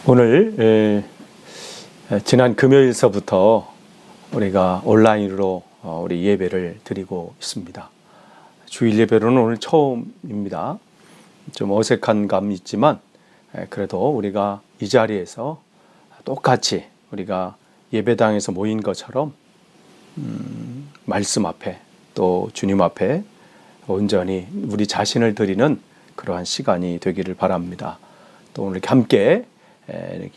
오늘 지난 금요일서부터 우리가 온라인으로 우리 예배를 드리고 있습니다. 주일 예배로는 오늘 처음입니다. 좀 어색한 감이 있지만 그래도 우리가 이 자리에서 똑같이 우리가 예배당에서 모인 것처럼 말씀 앞에 또 주님 앞에 온전히 우리 자신을 드리는 그러한 시간이 되기를 바랍니다. 또 오늘 함께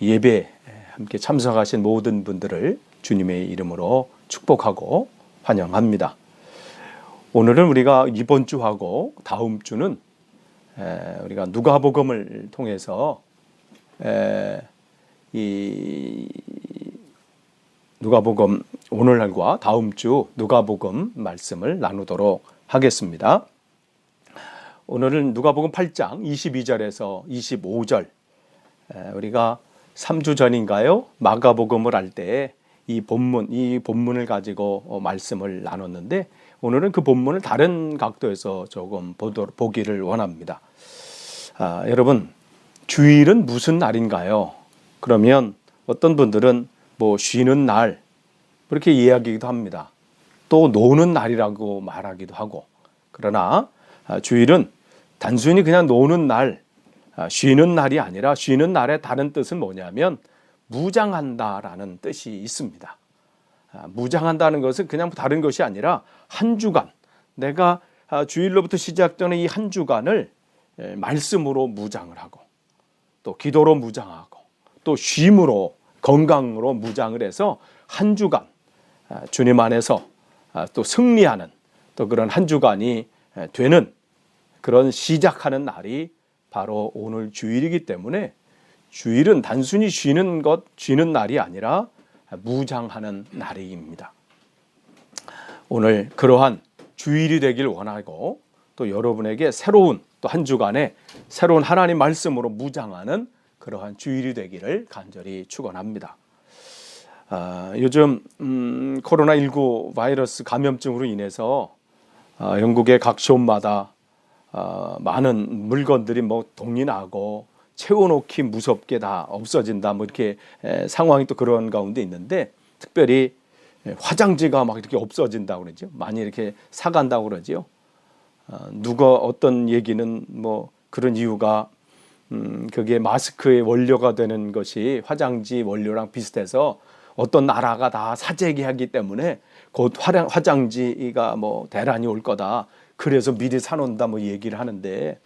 예배 함께 참석하신 모든 분들을 주님의 이름으로 축복하고 환영합니다. 오늘은 우리가 이번 주하고 다음 주는 우리가 누가복음을 통해서 이 누가복음 오늘과 다음 주 누가복음 말씀을 나누도록 하겠습니다. 오늘은 누가복음 8장 22절에서 25절 우리가 3주 전인가요? 마가복음을 할 때 이 본문을 가지고 말씀을 나눴는데 오늘은 그 본문을 다른 각도에서 조금 보기를 원합니다. 여러분, 주일은 무슨 날인가요? 그러면 어떤 분들은 쉬는 날 그렇게 이야기도 합니다. 또 노는 날이라고 말하기도 하고. 그러나 주일은 단순히 그냥 노는 날, 쉬는 날이 아니라 쉬는 날의 다른 뜻은 뭐냐면 무장한다라는 뜻이 있습니다. 무장한다는 것은 그냥 다른 것이 아니라 한 주간, 내가 주일로부터 시작되는 이 한 주간을 말씀으로 무장을 하고 또 기도로 무장하고 또 쉼으로 건강으로 무장을 해서 한 주간 주님 안에서 또 승리하는 또 그런 한 주간이 되는 그런 시작하는 날이 바로 오늘 주일이기 때문에 주일은 단순히 쉬는 날이 아니라 무장하는 날입니다. 오늘 그러한 주일이 되길 원하고 또 여러분에게 새로운 또 한 주간에 새로운 하나님 말씀으로 무장하는 그러한 주일이 되기를 간절히 축원합니다. 요즘 코로나19 바이러스 감염증으로 인해서 영국의 각 쇼마다 많은 물건들이 동이 나고 채워놓기 무섭게 다 없어진다 이렇게 상황이 또 그런 가운데 있는데 특별히 화장지가 막 이렇게 없어진다고 그러죠. 많이 이렇게 사간다고 그러죠. 누가 어떤 얘기는 그런 이유가 그게 마스크의 원료가 되는 것이 화장지 원료랑 비슷해서 어떤 나라가 다 사재기하기 때문에 곧 화장지가 대란이 올 거다. 그래서 미리 사놓는다 얘기를 하는데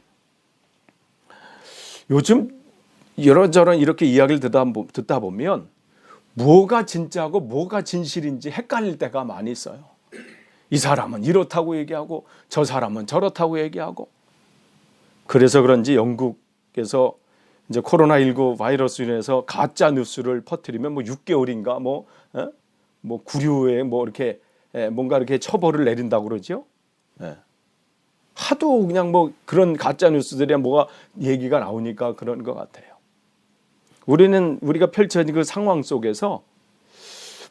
요즘 이런저런 이렇게 이야기를 듣다 보면 뭐가 진짜고 뭐가 진실인지 헷갈릴 때가 많이 있어요. 이 사람은 이렇다고 얘기하고 저 사람은 저렇다고 얘기하고 그래서 그런지 영국에서 이제 코로나19 바이러스로 인해서 가짜 뉴스를 퍼뜨리면 6개월인가 구류에 이렇게 뭔가 이렇게 처벌을 내린다고 그러죠. 하도 그냥 그런 가짜 뉴스들이 뭐가 얘기가 나오니까 그런 것 같아요. 우리가 펼쳐진 그 상황 속에서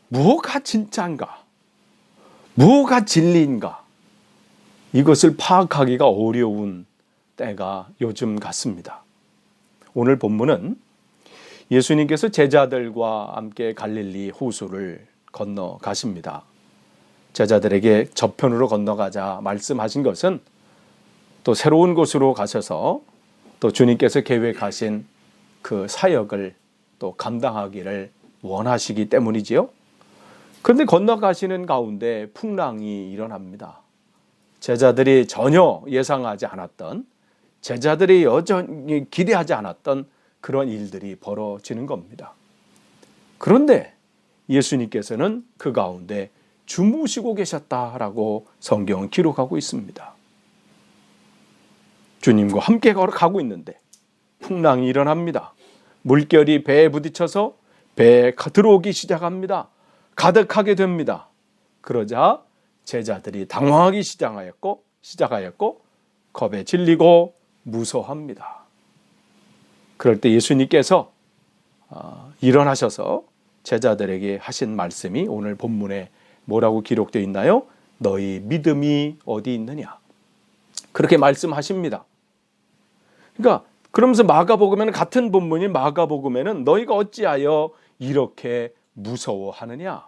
뭐가 진짜인가, 뭐가 진리인가 이것을 파악하기가 어려운 때가 요즘 같습니다. 오늘 본문은 예수님께서 제자들과 함께 갈릴리 호수를 건너가십니다. 제자들에게 저편으로 건너가자 말씀하신 것은 또 새로운 곳으로 가셔서 또 주님께서 계획하신 그 사역을 또 감당하기를 원하시기 때문이지요. 그런데 건너가시는 가운데 풍랑이 일어납니다. 제자들이 전혀 예상하지 않았던, 제자들이 여전히 기대하지 않았던 그런 일들이 벌어지는 겁니다. 그런데 예수님께서는 그 가운데 주무시고 계셨다라고 성경은 기록하고 있습니다. 주님과 함께 걸어가고 있는데 풍랑이 일어납니다. 물결이 배에 부딪혀서 배에 들어오기 시작합니다. 가득하게 됩니다. 그러자 제자들이 당황하기 시작하였고 겁에 질리고 무서워합니다. 그럴 때 예수님께서 일어나셔서 제자들에게 하신 말씀이 오늘 본문에 뭐라고 기록되어 있나요? 너희 믿음이 어디 있느냐? 그렇게 말씀하십니다. 그러니까 그러면서 마가복음에는 같은 본문인 마가복음에는 너희가 어찌하여 이렇게 무서워하느냐?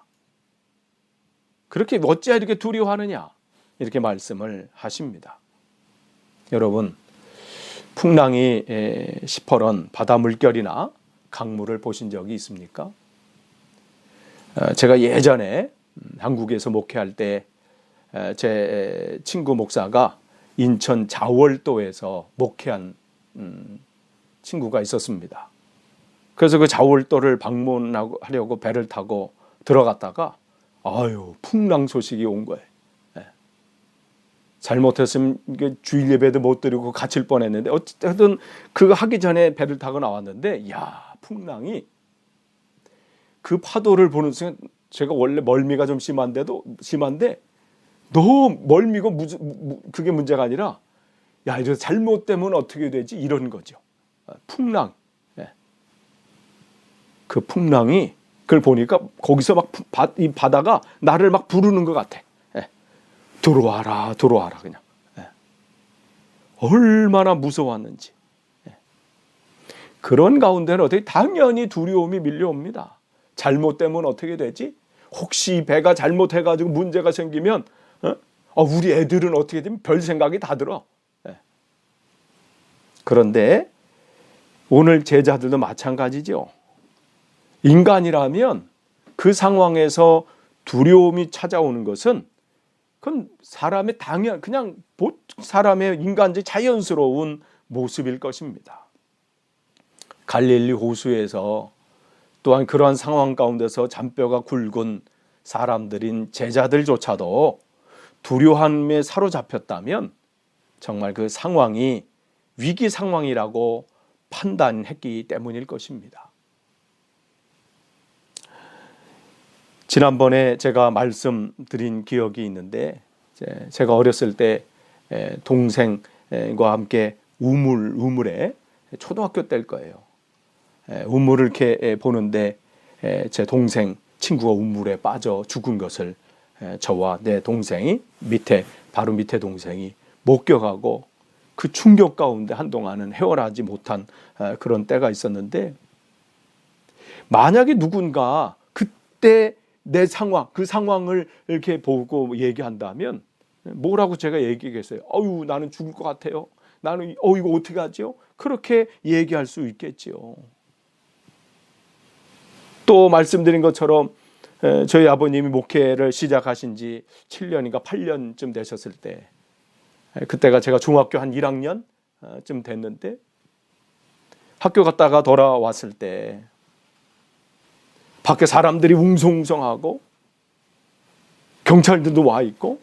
그렇게 어찌하여 이렇게 두려워하느냐? 이렇게 말씀을 하십니다. 여러분, 풍랑이 시퍼런 바다 물결이나 강물을 보신 적이 있습니까? 제가 예전에 한국에서 목회할 때 제 친구 목사가 인천 자월도에서 목회한 친구가 있었습니다. 그래서 그 자월도를 방문하려고 배를 타고 들어갔다가 풍랑 소식이 온 거예요. 잘못했으면 주일 예배도 못 드리고 갇힐 뻔했는데 어쨌든 그거 하기 전에 배를 타고 나왔는데 풍랑이 그 파도를 보는 순간 제가 원래 멀미가 좀 심한데 너무 멀미고 그게 문제가 아니라 이거 잘못되면 어떻게 되지? 이런 거죠. 풍랑. 그 풍랑이 그걸 보니까 거기서 막 이 바다가 나를 막 부르는 것 같아. 들어와라 그냥. 얼마나 무서웠는지. 그런 가운데는 어떻게 당연히 두려움이 밀려옵니다. 잘못되면 어떻게 되지? 혹시 배가 잘못해가지고 문제가 생기면 우리 애들은 어떻게 되면 별 생각이 다 들어. 그런데 오늘 제자들도 마찬가지죠. 인간이라면 그 상황에서 두려움이 찾아오는 것은 그건 사람의 그냥 사람의 인간적 자연스러운 모습일 것입니다. 갈릴리 호수에서 또한 그러한 상황 가운데서 잔뼈가 굵은 사람들인 제자들조차도 두려움에 사로잡혔다면 정말 그 상황이 위기 상황이라고 판단했기 때문일 것입니다. 지난번에 제가 말씀드린 기억이 있는데 제가 어렸을 때 동생과 함께 우물에 초등학교 때일 거예요. 우물을 이렇게 보는데 제 동생 친구가 우물에 빠져 죽은 것을 저와 내 동생이 바로 밑에 동생이 목격하고 그 충격 가운데 한동안은 헤어나지 못한 그런 때가 있었는데, 만약에 누군가 그때 내 상황, 그 상황을 이렇게 보고 얘기한다면 뭐라고 제가 얘기했어요? 나는 죽을 것 같아요. 나는 이거 어떻게 하죠? 그렇게 얘기할 수 있겠지요. 또 말씀드린 것처럼 저희 아버님이 목회를 시작하신 지 7년인가 8년쯤 되셨을 때, 그때가 제가 중학교 한 1학년쯤 됐는데, 학교 갔다가 돌아왔을 때 밖에 사람들이 웅성웅성하고 경찰들도 와 있고,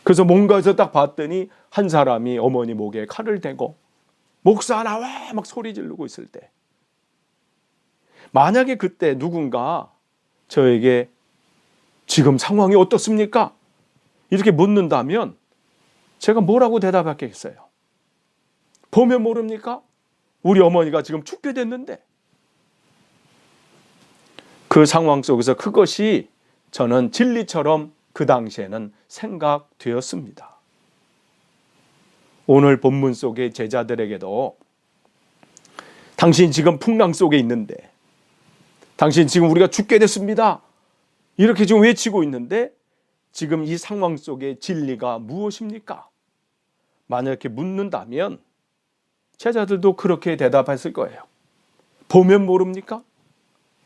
그래서 뭔가에서 딱 봤더니 한 사람이 어머니 목에 칼을 대고 목사 나와 막 소리 지르고 있을 때, 만약에 그때 누군가 저에게 지금 상황이 어떻습니까? 이렇게 묻는다면 제가 뭐라고 대답하겠어요? 보면 모릅니까? 우리 어머니가 지금 죽게 됐는데. 그 상황 속에서 그것이 저는 진리처럼 그 당시에는 생각되었습니다. 오늘 본문 속의 제자들에게도 당신 지금 풍랑 속에 있는데, 당신 지금 우리가 죽게 됐습니다, 이렇게 지금 외치고 있는데 지금 이 상황 속의 진리가 무엇입니까? 만약 이렇게 묻는다면 제자들도 그렇게 대답했을 거예요. 보면 모릅니까?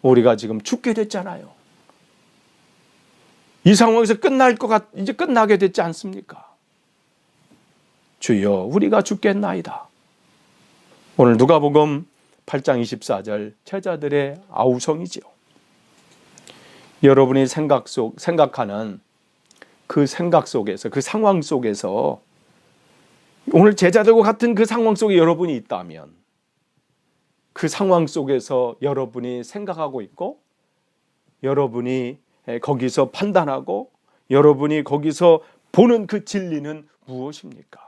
우리가 지금 죽게 됐잖아요. 이 상황에서 이제 끝나게 됐지 않습니까? 주여, 우리가 죽겠나이다. 오늘 누가복음 8장 24절 제자들의 아우성이지요. 여러분이 생각하는 그 생각 속에서, 그 상황 속에서, 오늘 제자들과 같은 그 상황 속에 여러분이 있다면, 그 상황 속에서 여러분이 생각하고 있고, 여러분이 거기서 판단하고, 여러분이 거기서 보는 그 진리는 무엇입니까?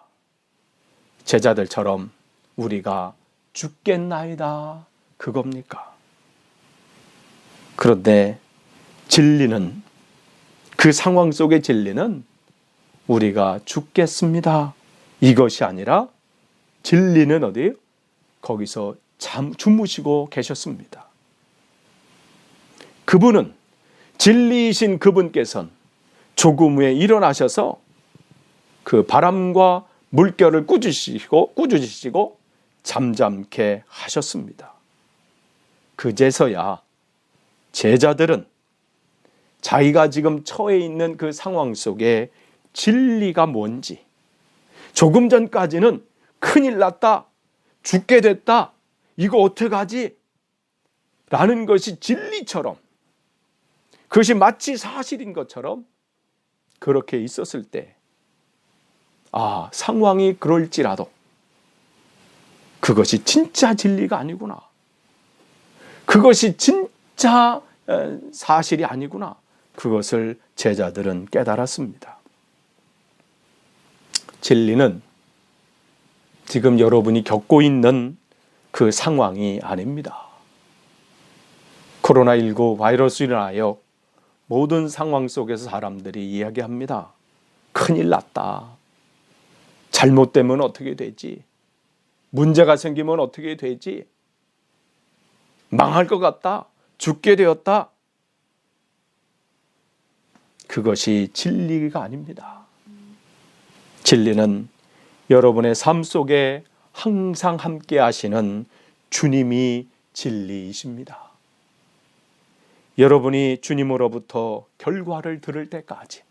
제자들처럼 우리가 죽겠나이다, 그겁니까? 그런데 진리는, 그 상황 속의 진리는 우리가 죽겠습니다, 이것이 아니라 진리는 어디예요? 거기서 주무시고 계셨습니다. 그분은, 진리이신 그분께서는 조금 후에 일어나셔서 그 바람과 물결을 꾸짖으시고 잠잠케 하셨습니다. 그제서야 제자들은 자기가 지금 처해 있는 그 상황 속에 진리가 뭔지, 조금 전까지는 큰일 났다, 죽게 됐다, 이거 어떡하지? 라는 것이 진리처럼, 그것이 마치 사실인 것처럼 그렇게 있었을 때, 상황이 그럴지라도 그것이 진짜 진리가 아니구나, 그것이 진짜 사실이 아니구나, 그것을 제자들은 깨달았습니다. 진리는 지금 여러분이 겪고 있는 그 상황이 아닙니다. 코로나19 바이러스로 인하여 모든 상황 속에서 사람들이 이야기합니다. 큰일 났다. 잘못되면 어떻게 되지? 문제가 생기면 어떻게 되지? 망할 것 같다. 죽게 되었다. 그것이 진리가 아닙니다. 진리는 여러분의 삶 속에 항상 함께 하시는 주님이 진리이십니다. 여러분이 주님으로부터 결과를 들을 때까지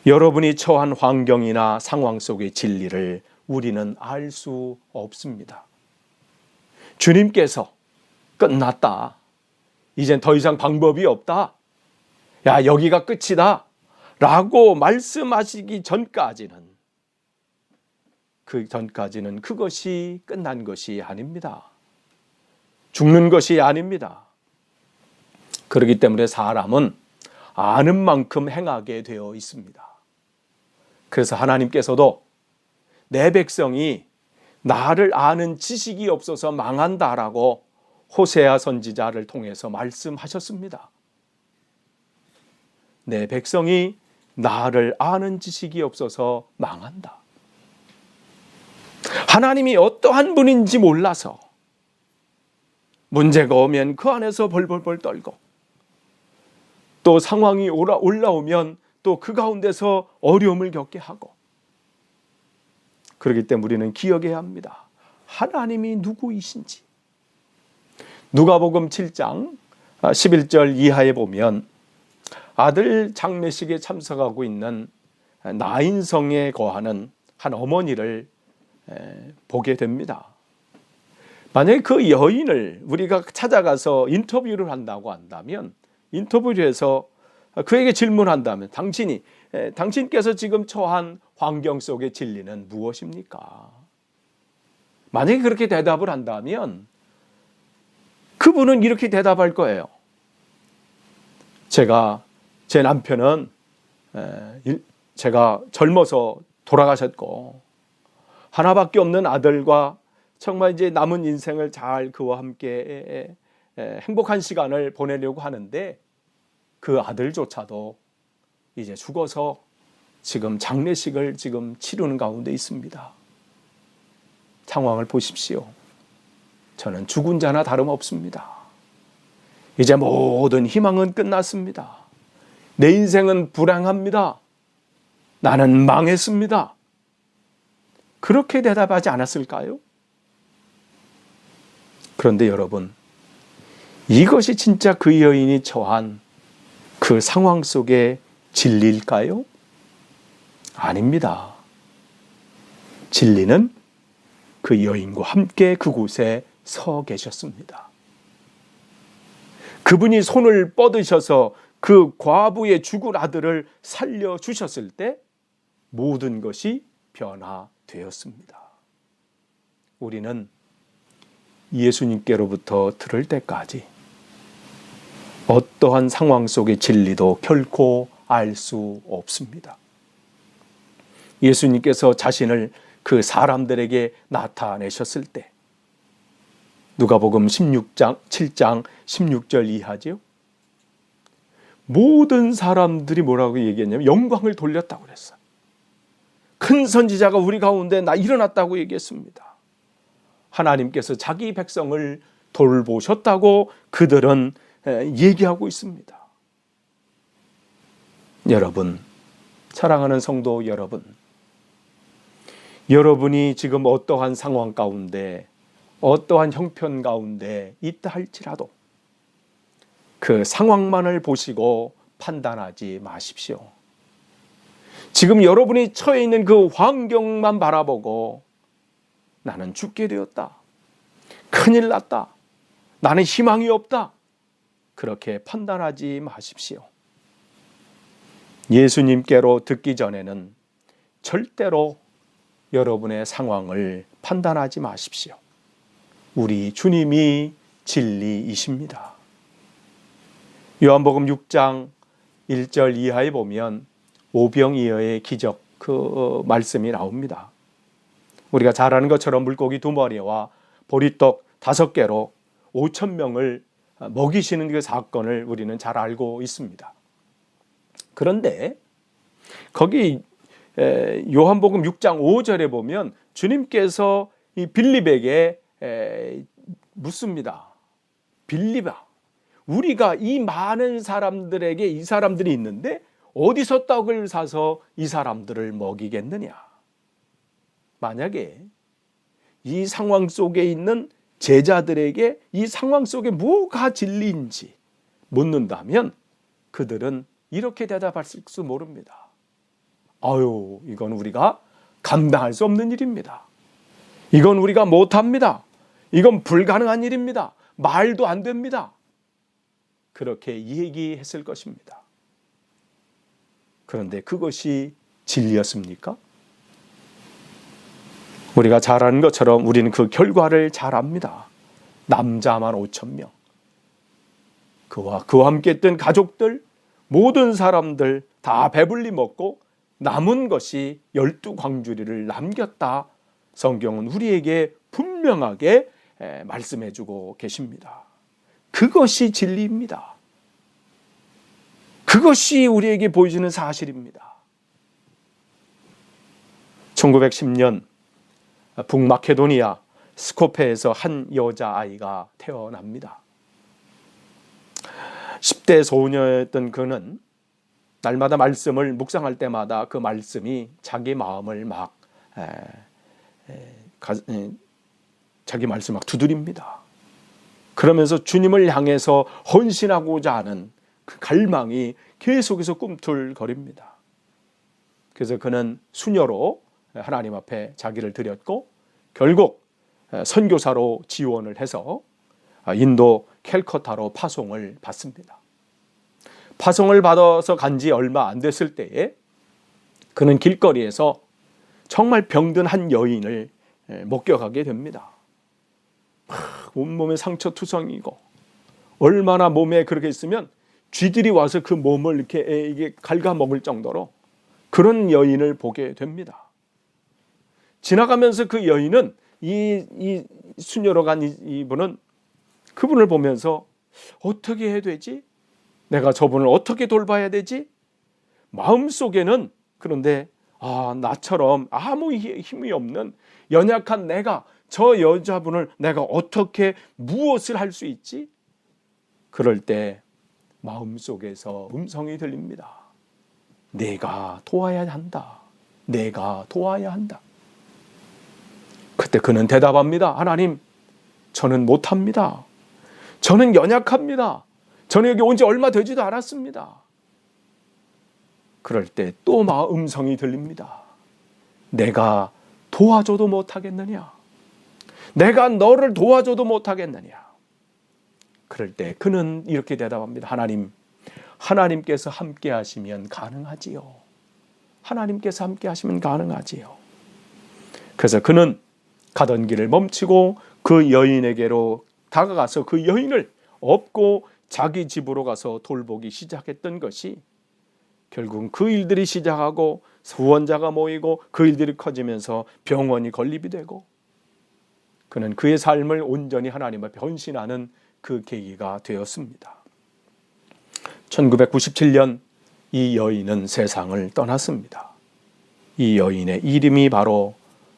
여러분이 처한 환경이나 상황 속의 진리를 우리는 알 수 없습니다. 주님께서 끝났다, 이젠 더 이상 방법이 없다, 야 여기가 끝이다 라고 말씀하시기 전까지는, 그것이 끝난 것이 아닙니다. 죽는 것이 아닙니다. 그렇기 때문에 사람은 아는 만큼 행하게 되어 있습니다. 그래서 하나님께서도 내 백성이 나를 아는 지식이 없어서 망한다라고 호세아 선지자를 통해서 말씀하셨습니다. 내 백성이 나를 아는 지식이 없어서 망한다. 하나님이 어떠한 분인지 몰라서 문제가 오면 그 안에서 벌벌벌 떨고, 또 상황이 올라오면 또 그 가운데서 어려움을 겪게 하고, 그렇기 때문에 우리는 기억해야 합니다. 하나님이 누구이신지. 누가복음 7장 11절 이하에 보면 아들 장례식에 참석하고 있는 나인성에 거하는 한 어머니를 보게 됩니다. 만약에 그 여인을 우리가 찾아가서 인터뷰를 한다고 한다면, 인터뷰를 해서 그에게 질문한다면, 당신께서 지금 처한 환경 속의 진리는 무엇입니까? 만약에 그렇게 대답을 한다면 그분은 이렇게 대답할 거예요. 제 남편은 제가 젊어서 돌아가셨고, 하나밖에 없는 아들과 정말 이제 남은 인생을 잘 그와 함께 행복한 시간을 보내려고 하는데, 그 아들조차도 이제 죽어서 지금 장례식을 지금 치르는 가운데 있습니다. 상황을 보십시오. 저는 죽은 자나 다름없습니다. 이제 모든 희망은 끝났습니다. 내 인생은 불행합니다. 나는 망했습니다. 그렇게 대답하지 않았을까요? 그런데 여러분, 이것이 진짜 그 여인이 처한 그 상황 속의 진리일까요? 아닙니다. 진리는 그 여인과 함께 그곳에 서 계셨습니다. 그분이 손을 뻗으셔서 그 과부의 죽을 아들을 살려주셨을 때 모든 것이 변화되었습니다. 우리는 예수님께로부터 들을 때까지 어떠한 상황 속의 진리도 결코 알 수 없습니다. 예수님께서 자신을 그 사람들에게 나타내셨을 때, 누가복음 7장 16절 이하죠. 모든 사람들이 뭐라고 얘기했냐면 영광을 돌렸다고 그랬어요. 큰 선지자가 우리 가운데 일어났다고 얘기했습니다. 하나님께서 자기 백성을 돌보셨다고 그들은 얘기하고 있습니다. 여러분, 사랑하는 성도 여러분, 여러분이 지금 어떠한 상황 가운데, 어떠한 형편 가운데 있다 할지라도 그 상황만을 보시고 판단하지 마십시오. 지금 여러분이 처해 있는 그 환경만 바라보고 나는 죽게 되었다, 큰일 났다, 나는 희망이 없다, 그렇게 판단하지 마십시오. 예수님께로 듣기 전에는 절대로 여러분의 상황을 판단하지 마십시오. 우리 주님이 진리이십니다. 요한복음 6장 1절 이하에 보면 오병이어의 기적 그 말씀이 나옵니다. 우리가 잘 아는 것처럼 물고기 2마리와 보리떡 5개로 5,000명을 먹이시는 그 사건을 우리는 잘 알고 있습니다. 그런데 거기 요한복음 6장 5절에 보면 주님께서 이 빌립에게 묻습니다. 빌립아, 우리가 이 많은 사람들에게 이 사람들이 있는데 어디서 떡을 사서 이 사람들을 먹이겠느냐? 만약에 이 상황 속에 있는 제자들에게 이 상황 속에 뭐가 진리인지 묻는다면 그들은 이렇게 대답할 수 모릅니다. 아유, 이건 우리가 감당할 수 없는 일입니다. 이건 우리가 못합니다. 이건 불가능한 일입니다. 말도 안 됩니다. 그렇게 얘기했을 것입니다. 그런데 그것이 진리였습니까? 우리가 잘 아는 것처럼 우리는 그 결과를 잘 압니다. 남자만 5,000명. 그와 함께 했던 가족들, 모든 사람들 다 배불리 먹고 남은 것이 12광주리를 남겼다. 성경은 우리에게 분명하게 말씀해주고 계십니다. 그것이 진리입니다. 그것이 우리에게 보여주는 사실입니다. 1910년 북마케도니아 스코페에서 한 여자아이가 태어납니다. 10대 소녀였던 그는 날마다 말씀을 묵상할 때마다 그 말씀이 자기 마음을 자기 말씀을 막 두드립니다. 그러면서 주님을 향해서 헌신하고자 하는 그 갈망이 계속해서 꿈틀거립니다. 그래서 그는 수녀로 하나님 앞에 자기를 드렸고 결국 선교사로 지원을 해서 인도 캘커타로 파송을 받습니다. 파송을 받아서 간 지 얼마 안 됐을 때에 그는 길거리에서 정말 병든 한 여인을 목격하게 됩니다. 온몸에 상처투성이고 얼마나 몸에 그렇게 있으면 쥐들이 와서 그 몸을 이게 갉아먹을 정도로 그런 여인을 보게 됩니다. 지나가면서 그 여인은 이 수녀로 간 이분은 그분을 보면서 어떻게 해야 되지? 내가 저분을 어떻게 돌봐야 되지? 마음속에는 그런데 나처럼 아무 힘이 없는 연약한 내가 저 여자분을 내가 어떻게 무엇을 할 수 있지? 그럴 때 마음속에서 음성이 들립니다. 내가 도와야 한다. 내가 도와야 한다. 그때 그는 대답합니다. 하나님, 저는 못합니다. 저는 연약합니다. 저는 여기 온 지 얼마 되지도 않았습니다. 그럴 때 또 음성이 들립니다. 내가 도와줘도 못하겠느냐? 내가 너를 도와줘도 못하겠느냐? 그럴 때 그는 이렇게 대답합니다. 하나님, 하나님께서 함께 하시면 가능하지요. 하나님께서 함께 하시면 가능하지요. 그래서 그는 가던 길을 멈추고 그 여인에게로 다가가서 그 여인을 업고 자기 집으로 가서 돌보기 시작했던 것이 결국은 그 일들이 시작하고 후원자가 모이고 그 일들이 커지면서 병원이 건립이 되고 그는 그의 삶을 온전히 하나님 앞에 헌신하는 그 계기가 되었습니다. 1997년 이 여인은 세상을 떠났습니다. 이 여인의 이름이 바로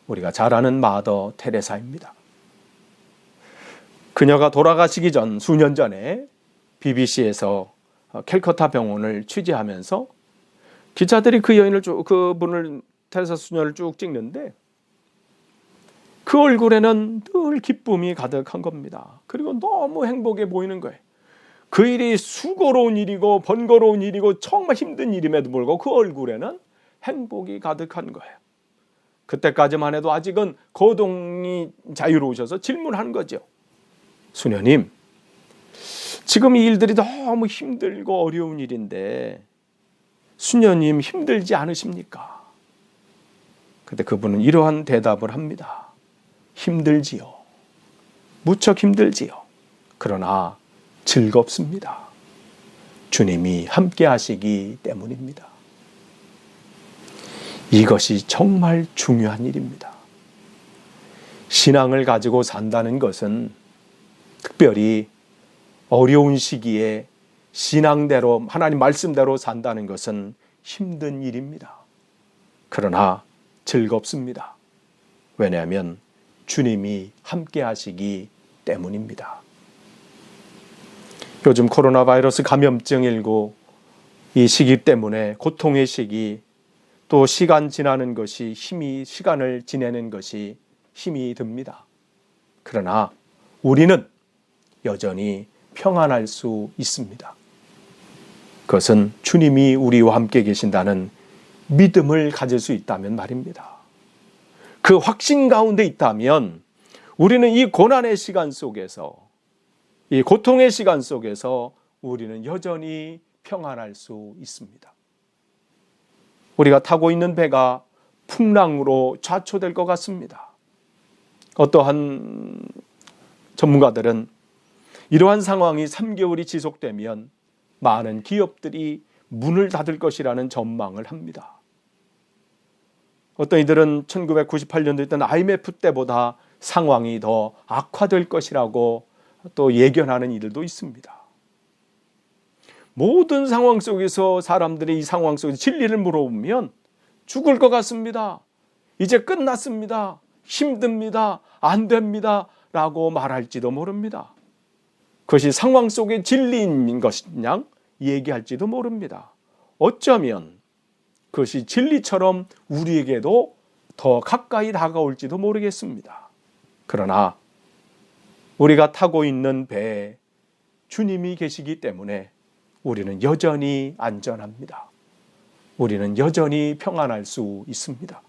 우리가 잘 아는 마더 테레사입니다. 그녀가 돌아가시기 전 수년 전에 BBC에서 캘커타 병원을 취재하면서 기자들이 그분을 테레사 수녀를 쭉 찍는데 그 얼굴에는 늘 기쁨이 가득한 겁니다. 그리고 너무 행복해 보이는 거예요. 그 일이 수고로운 일이고 번거로운 일이고 정말 힘든 일임에도 불구하고 그 얼굴에는 행복이 가득한 거예요. 그때까지만 해도 아직은 거동이 자유로우셔서 질문한 거죠. 수녀님, 지금 이 일들이 너무 힘들고 어려운 일인데 수녀님 힘들지 않으십니까? 그때 그분은 이러한 대답을 합니다. 힘들지요. 무척 힘들지요. 그러나 즐겁습니다. 주님이 함께 하시기 때문입니다. 이것이 정말 중요한 일입니다. 신앙을 가지고 산다는 것은 특별히 어려운 시기에 신앙대로 하나님 말씀대로 산다는 것은 힘든 일입니다. 그러나 즐겁습니다. 왜냐하면 주님이 함께 하시기 때문입니다. 요즘 코로나 바이러스 감염증19 이 시기 때문에 고통의 시기, 또 시간 지나는 것이 시간을 지내는 것이 힘이 듭니다. 그러나 우리는 여전히 평안할 수 있습니다. 그것은 주님이 우리와 함께 계신다는 믿음을 가질 수 있다면 말입니다. 그 확신 가운데 있다면 우리는 이 고난의 시간 속에서, 이 고통의 시간 속에서 우리는 여전히 평안할 수 있습니다. 우리가 타고 있는 배가 풍랑으로 좌초될 것 같습니다. 어떠한 전문가들은 이러한 상황이 3개월이 지속되면 많은 기업들이 문을 닫을 것이라는 전망을 합니다. 어떤 이들은 1998년도 있던 IMF 때보다 상황이 더 악화될 것이라고 또 예견하는 이들도 있습니다. 모든 상황 속에서 사람들이 이 상황 속에서 진리를 물어보면 죽을 것 같습니다. 이제 끝났습니다. 힘듭니다. 안 됩니다. 라고 말할지도 모릅니다. 그것이 상황 속의 진리인 것이냐 얘기할지도 모릅니다. 어쩌면 그것이 진리처럼 우리에게도 더 가까이 다가올지도 모르겠습니다. 그러나 우리가 타고 있는 배에 주님이 계시기 때문에 우리는 여전히 안전합니다. 우리는 여전히 평안할 수 있습니다.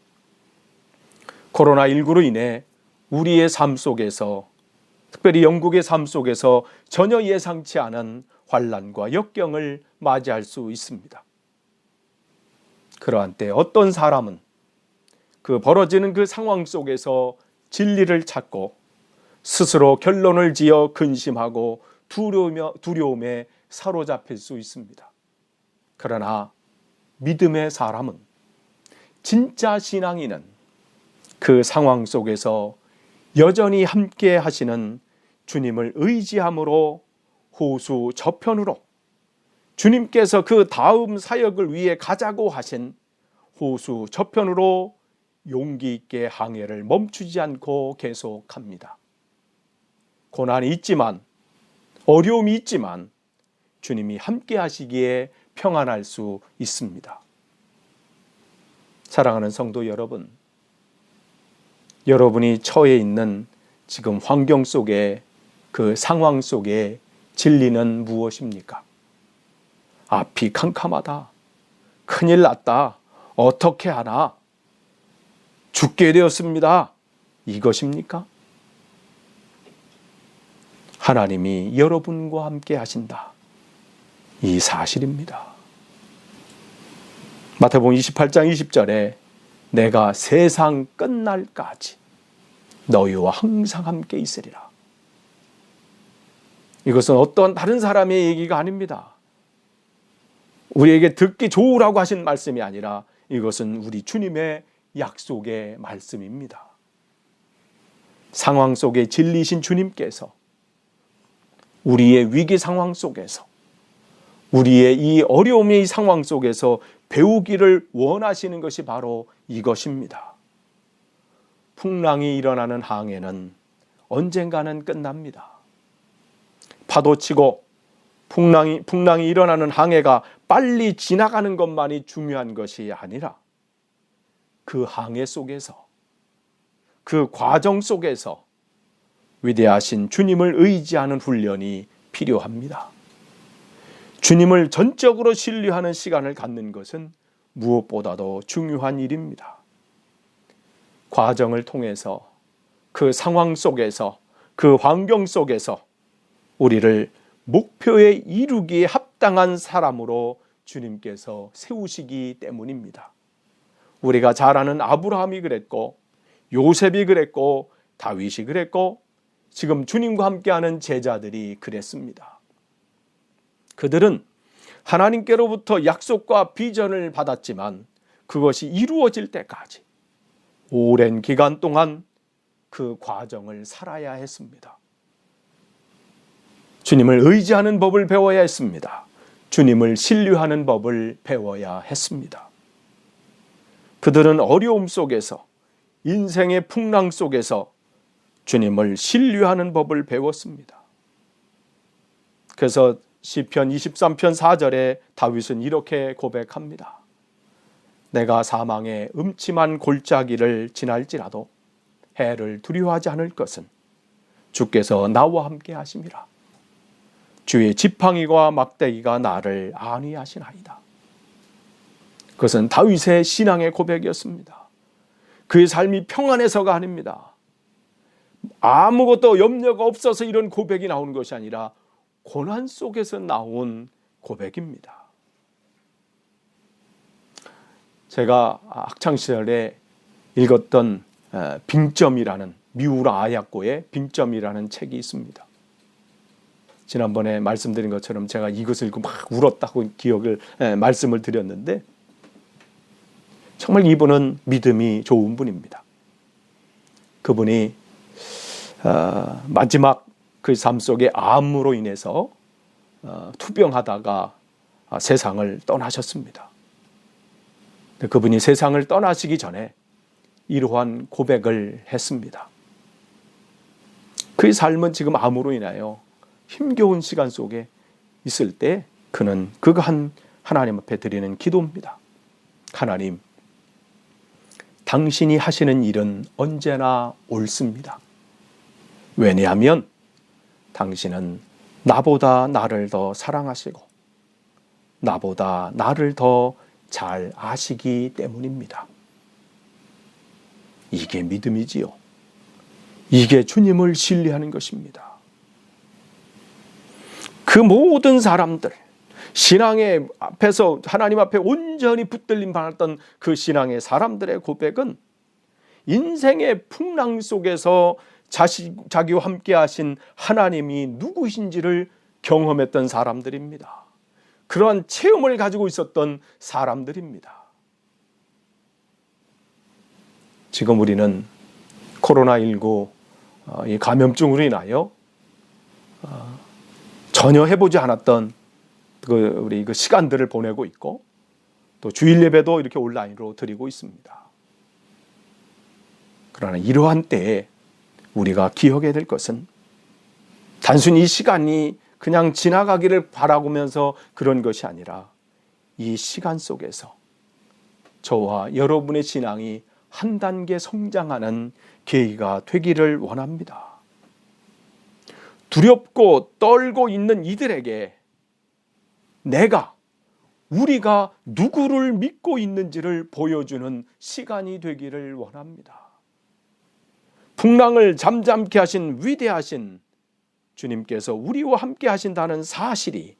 코로나19로 인해 우리의 삶 속에서, 특별히 영국의 삶 속에서 전혀 예상치 않은 환난과 역경을 맞이할 수 있습니다. 그러한 때 어떤 사람은 그 벌어지는 그 상황 속에서 진리를 찾고 스스로 결론을 지어 근심하고 두려움에 사로잡힐 수 있습니다. 그러나 믿음의 사람은, 진짜 신앙인은 그 상황 속에서 여전히 함께 하시는 주님을 의지함으로 호수 저편으로, 주님께서 그 다음 사역을 위해 가자고 하신 호수 저편으로 용기 있게 항해를 멈추지 않고 계속합니다. 고난이 있지만, 어려움이 있지만 주님이 함께 하시기에 평안할 수 있습니다. 사랑하는 성도 여러분, 여러분이 처해 있는 지금 환경 속에, 그 상황 속에 진리는 무엇입니까? 앞이 캄캄하다, 큰일 났다, 어떻게 하나, 죽게 되었습니다, 이것입니까? 하나님이 여러분과 함께 하신다, 이 사실입니다. 마태복음 28장 20절에 내가 세상 끝날까지 너희와 항상 함께 있으리라. 이것은 어떤 다른 사람의 얘기가 아닙니다. 우리에게 듣기 좋으라고 하신 말씀이 아니라 이것은 우리 주님의 약속의 말씀입니다. 상황 속에 진리신 주님께서 우리의 위기 상황 속에서, 우리의 이 어려움의 상황 속에서 배우기를 원하시는 것이 바로 이것입니다. 풍랑이 일어나는 항해는 언젠가는 끝납니다. 파도치고 풍랑이 일어나는 항해가 빨리 지나가는 것만이 중요한 것이 아니라 그 항해 속에서, 그 과정 속에서 위대하신 주님을 의지하는 훈련이 필요합니다. 주님을 전적으로 신뢰하는 시간을 갖는 것은 무엇보다도 중요한 일입니다. 과정을 통해서, 그 상황 속에서, 그 환경 속에서 우리를 목표에 이루기에 합당한 사람으로 주님께서 세우시기 때문입니다. 우리가 잘 아는 아브라함이 그랬고, 요셉이 그랬고, 다윗이 그랬고, 지금 주님과 함께하는 제자들이 그랬습니다. 그들은 하나님께로부터 약속과 비전을 받았지만 그것이 이루어질 때까지 오랜 기간 동안 그 과정을 살아야 했습니다. 주님을 의지하는 법을 배워야 했습니다. 주님을 신뢰하는 법을 배워야 했습니다. 그들은 어려움 속에서, 인생의 풍랑 속에서 주님을 신뢰하는 법을 배웠습니다. 그래서 시편 23편 4절에 다윗은 이렇게 고백합니다. 내가 사망의 음침한 골짜기를 지날지라도 해를 두려워하지 않을 것은 주께서 나와 함께 하심이라. 주의 지팡이와 막대기가 나를 안위하시나이다. 그것은 다윗의 신앙의 고백이었습니다. 그의 삶이 평안해서가 아닙니다. 아무것도 염려가 없어서 이런 고백이 나오는 것이 아니라 고난 속에서 나온 고백입니다. 제가 학창시절에 읽었던 빙점이라는, 미우라 아야코의 빙점이라는 책이 있습니다. 지난번에 말씀드린 것처럼 제가 이것을 읽고 막 울었다고 말씀을 드렸는데, 정말 이분은 믿음이 좋은 분입니다. 그분이 마지막 그 삶 속에 암으로 인해서 투병하다가 세상을 떠나셨습니다. 그분이 세상을 떠나시기 전에 이러한 고백을 했습니다. 그의 삶은 지금 암으로 인하여 힘겨운 시간 속에 있을 때 그가 한 하나님 앞에 드리는 기도입니다. 하나님, 당신이 하시는 일은 언제나 옳습니다. 왜냐하면 당신은 나보다 나를 더 사랑하시고 나보다 나를 더 잘 아시기 때문입니다. 이게 믿음이지요. 이게 주님을 신뢰하는 것입니다. 그 모든 사람들, 신앙의 앞에서 하나님 앞에 온전히 붙들림 받았던 그 신앙의 사람들의 고백은 인생의 풍랑 속에서 자기와 함께 하신 하나님이 누구신지를 경험했던 사람들입니다. 그러한 체험을 가지고 있었던 사람들입니다. 지금 우리는 코로나19 이 감염증으로 인하여 전혀 해보지 않았던 우리 그 시간들을 보내고 있고, 또 주일 예배도 이렇게 온라인으로 드리고 있습니다. 그러나 이러한 때에 우리가 기억해야 될 것은 단순히 이 시간이 그냥 지나가기를 바라보면서 그런 것이 아니라 이 시간 속에서 저와 여러분의 신앙이 한 단계 성장하는 계기가 되기를 원합니다. 두렵고 떨고 있는 이들에게 우리가 누구를 믿고 있는지를 보여주는 시간이 되기를 원합니다. 풍랑을 잠잠케 하신 위대하신 주님께서 우리와 함께 하신다는 사실이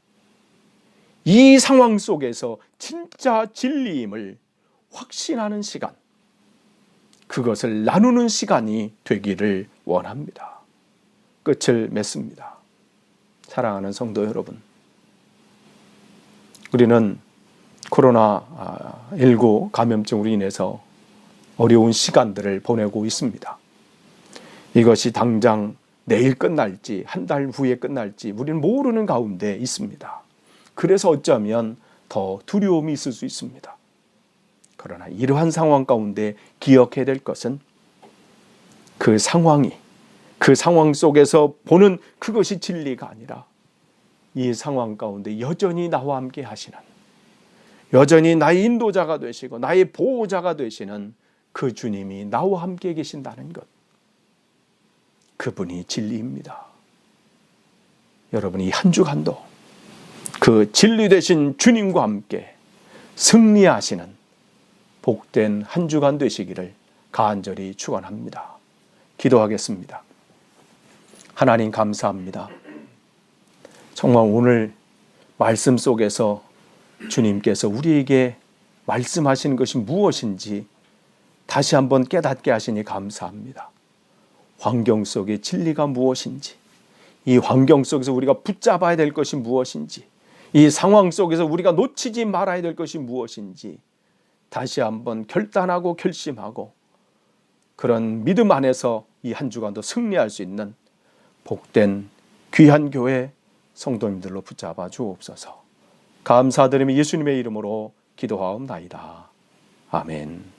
이 상황 속에서 진짜 진리임을 확신하는 시간, 그것을 나누는 시간이 되기를 원합니다. 끝을 맺습니다. 사랑하는 성도 여러분, 우리는 코로나19 감염증으로 인해서 어려운 시간들을 보내고 있습니다. 이것이 당장 내일 끝날지 한 달 후에 끝날지 우리는 모르는 가운데 있습니다. 그래서 어쩌면 더 두려움이 있을 수 있습니다. 그러나 이러한 상황 가운데 기억해야 될 것은 그 상황 속에서 보는 그것이 진리가 아니라 이 상황 가운데 여전히 나와 함께 하시는, 여전히 나의 인도자가 되시고 나의 보호자가 되시는 그 주님이 나와 함께 계신다는 것, 그분이 진리입니다. 여러분이 이 한 주간도 그 진리 되신 주님과 함께 승리하시는 복된 한 주간 되시기를 간절히 축원합니다. 기도하겠습니다. 하나님 감사합니다. 정말 오늘 말씀 속에서 주님께서 우리에게 말씀하시는 것이 무엇인지 다시 한번 깨닫게 하시니 감사합니다. 환경 속의 진리가 무엇인지, 이 환경 속에서 우리가 붙잡아야 될 것이 무엇인지, 이 상황 속에서 우리가 놓치지 말아야 될 것이 무엇인지 다시 한번 결단하고 결심하고 그런 믿음 안에서 이 한 주간도 승리할 수 있는 복된 귀한 교회 성도님들로 붙잡아 주옵소서. 감사드리며 예수님의 이름으로 기도하옵나이다. 아멘.